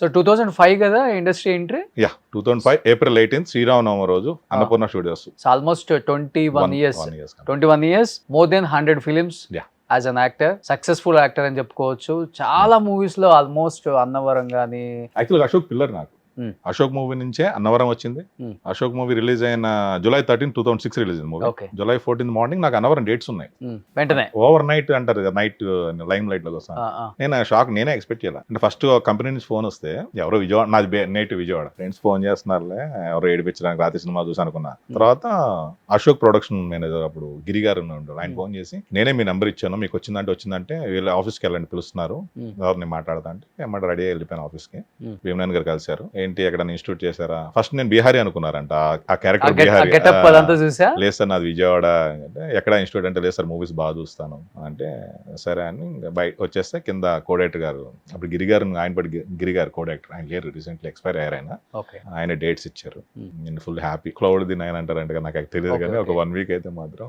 So 2005 కదా industry entry. 2005 April 18 Sri Rama Navami రోజు Annapurna studios. Almost 21 years. 1 years. 21 years, more than 100 films Yeah. As an actor, successful actor అని చెప్పుకోవచ్చు. చాలా movies లో almost Annavaram కానీ యాక్చువల్గా అశోక్ పిల్లర్ నాకు. Hmm. అశోక్ మూవీ నుంచే అన్నవరం వచ్చింది. Hmm. అశోక్ మూవీ రిలీజ్ అయిన July 13, 2006 రిలీజ్ అయింది మూవీ. ఓకే. July 14 మార్నింగ్ నాకు అన్నవరం డేట్స్ ఉన్నాయి. వెంటనే ఓవర్ నైట్ అంటారు కదా, నైట్ లైమ్ లైట్ లో వస్తాను. నేను షాక్, నేనే ఎక్స్పెక్ట్ చేయాలి. అంటే ఫస్ట్ కంపెనీ నుంచి ఫోన్ వస్తే ఎవరో విజయవాడ, నాది నేటివ్ విజయవాడ, ఫ్రెండ్స్ ఫోన్ చేస్తున్నారులే ఎవరో ఏడిపించడానికి రాత్రి సినిమా చూసి అనుకున్నా. తర్వాత అశోక్ ప్రొడక్షన్ మేనేజర్ అప్పుడు గిరి గారు ఉండరు, ఆయన ఫోన్ చేసి నేనే మీ నెంబర్ ఇచ్చాను, మీకు వచ్చిందంటే వీళ్ళ ఆఫీస్కి వెళ్ళండి పిలుస్తున్నారు, ఎవరిని మాట్లాడతా అంటే ఏమంటే రెడీ అయ్యి వెళ్ళిపోయాను ఆఫీస్కి. భీమనాయన్ గారు కలిశారు. ఏంటి ఎక్కడ ఇన్స్టిట్యూట్ చేశారా? ఫస్ట్ నేను బీహారీ అనుకున్నారంట, ఆ క్యారెక్టర్ బిహారీ. గెటప్ అదంతా చూసా. లేదు సార్ నాది విజయవాడ అంటే, ఎక్కడ ఇన్స్టిట్యూట్ అంటే లేదు సార్ మూవీస్ బాగా చూస్తాను అంటే, సరే అని బయట వచ్చేస్తే కింద కోడైరెక్టర్ గారు, అప్పుడు గిరి గారు, ఆయన పడి గిరి గారు కోడైరెక్టర్, ఆయన లేరు, రీసెంట్లీ ఎక్స్పైర్ అయ్యారు ఆయన. ఆయన డేట్స్ ఇచ్చారు. నేను ఫుల్ హ్యాపీ. క్లౌడ్ ది 9 అంటారంటే నాకు తెలియదు కానీ ఒక 1 week అయితే మాత్రం